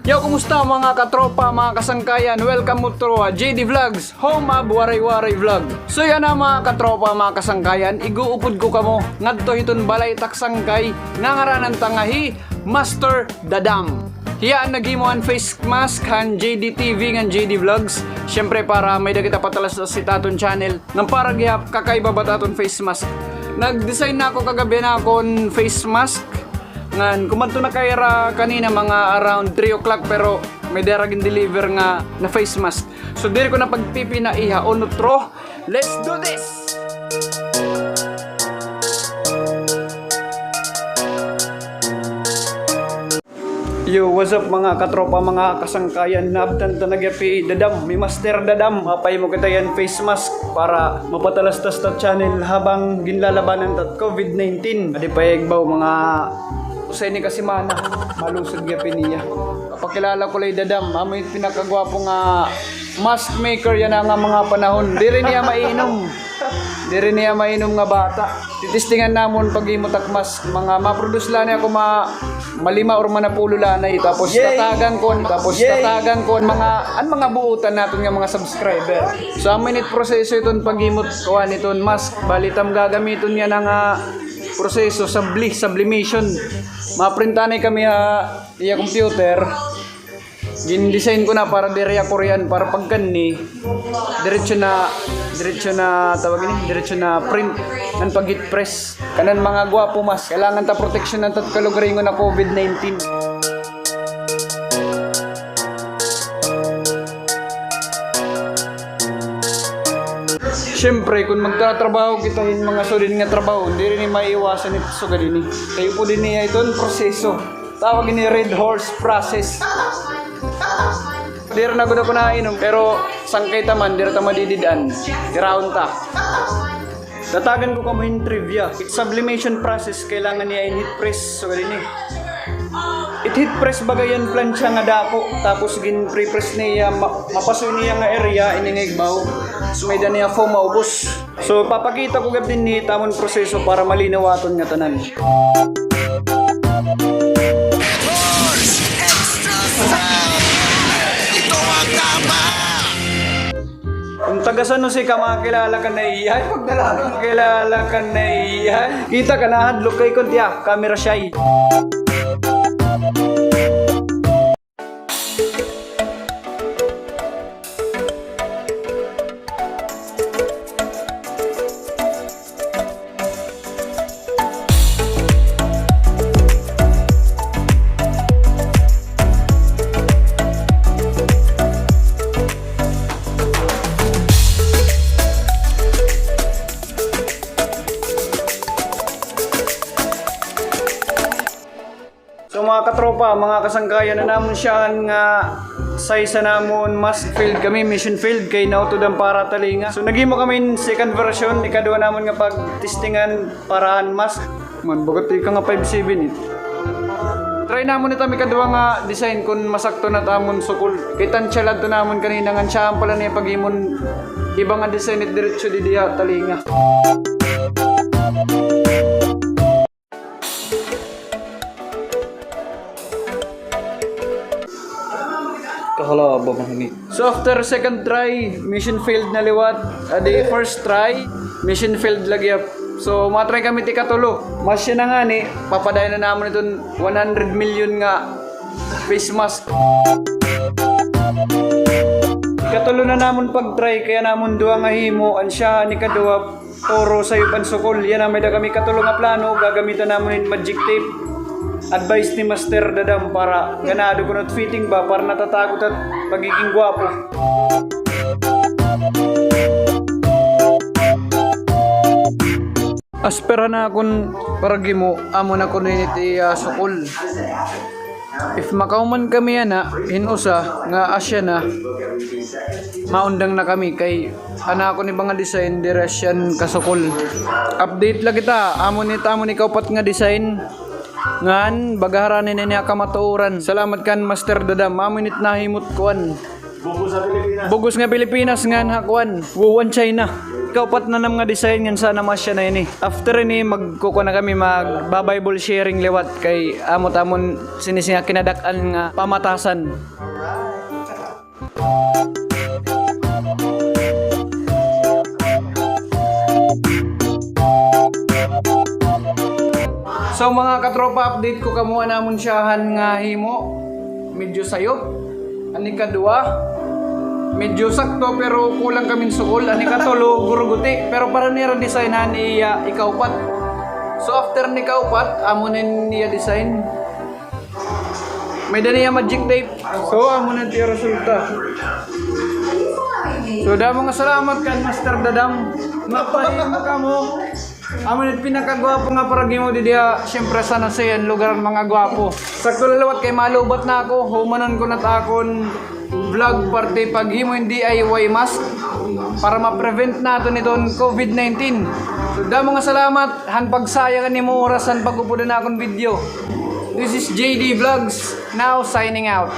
Yo, kumusta mga katropa, mga kasangkayan? Welcome mo to JD Vlogs, home of Waray-Waray Vlog. So yan na mga katropa, mga kasangkayan, iguupod ko kamo ngadto hiton balay taksangkay nangaranan tangahi Master Dadam. Hiyaan nagimo ang face mask han JD TV ngan JD Vlogs. Syempre para may dagita patalas sa taton channel nang para gihap kakaiba ba taton face mask. Nag-design na ako kagabi na akong face mask. Ngan, kumanto na kayra kanina mga around 3 o'clock pero may daragin deliver nga na face mask. So diri ko na pagpipi na iha onutro. Let's do this! Yo, what's up mga katropa, mga kasangkayan? Naabtan ta nagyapi Dadam, may Master Dadam. Apay mo kita yan face mask para mapatalastas ta channel habang ginlalabanan tat COVID-19. Adi payagbaw mga usay ni kasi mana malusog gyapin niya. Pakilala ko lay Dadam, amoy pinakagwapo nga mask maker yan nga mga panahon. Diri niya mainom. Diri niya mainom nga bata. Titistingan namon pag imutak mask mga ma-produce la niya ako malima or manapulo lanay tapos tatagan kon mga buutan naton nga mga subscriber. So ang minute proseso iton pagimot kuan iton mask balitam gagamiton niya nga proseso sublimation. Maprintanay kami iya computer. Gin-design ko na para direya Korean para pagkanni diretso na tawag ini diretso na print nan pag heat press kanan mga gwapo mas kailangan ta protection ng tatkalugaringon na COVID-19. Siyempre, kung magtatrabaho kita yung mga solid nga trabaho, hindi rin maiiwasan ito sa ganini. Kayo po din niya ito proseso. Tawag ni Red Horse Process. Di rin ako na inom, pero sangkay taman, di rin ta madididaan. Tiraon ta. Datagan ko kamo yung trivia. It's sublimation process, kailangan niya in heat press. So ganini. It heat press bagayan plancha nga dako tapos gin pre-press niya mapasoy niya nga area iningigbaw so may niya foam maubos. So papakita ko gab din ni tamon proseso para malinaw aton nga tanan. Kung tagasan no si ka makakilala ka na iyan, pag dalagang kilala ka na iyan, kita ka na hadlok kay kuntiya, camera shy. So mga katropa, mga kasangkayan na namon siya nga size na namon mask field kami, mission field kay nauto dang para talinga. So nagimo kami second version, ikaduha namon nga pag-testingan paraan mask. Man, bagat ka nga 5.7 it. Try namon ito ikaduha nga design kung masakto na tamon sukul. Kay tansya to namon kanina nga siya pala niya pag-imon ibang nga design it diretso di diha talinga. So after second try, mission failed na liwat. The first try, mission failed lagyap. So matry kami ti katulo. Mas siya na nga ni, papadayon na naman itong 100 million nga face mask. Katulo na namon pag-try, kaya namon duwa nga himo. Ansya ni kaduwa, toro sayo pansukol. Yan na may da kami katulo nga plano, gagamitan namon yung magic tape. Advice ni Master Dadam para ganado ko not fitting ba para natatakot at pagiging gwapo. Aspera na akong paragi mo amo na ko niti sukul. If makauman kami ana hinusa nga asya na maundang na kami kay ana ko ni mga design direction kasukul. Update lang kita amo ni kaupat nga design ngan bagaharanin niya kamatuuran. Salamat kan Master Dadam. Maminit na himot kuan. Bugos nga Pilipinas ngan hakuan. Wuwan China. kaupat na nam nga design yan sana mas siya na ini. After ini magkuko na kami mag-bible sharing liwat kay amot-amon sinisinga kinadak-an nga pamatasan. So mga katropa, update ko kamuha namon siyahan nga himo. Medyo sayo. Ani kadua, medyo sakto pero kulang kaming sukol. Ani katulo, guruguti. Pero para niya designan iya ikaupat. So after ni kaupat, amunin niya design. May daniya magic tape. So amunin niya resulta. So damo nga salamat kan Master Dadam. Mapahimo ka mo. Amunit pinakagwapo nga paragi mo di dia siyempre sana sa yan lugar mga gwapo. Sakto lalawat kay malubat na ako, humanon ko na takon vlog party paghimo hindi DIY mask para ma-prevent nato nitong COVID-19. So damo nga salamat han pagsayagan nimo oras han pagupod na akong video. This is JD Vlogs now signing out.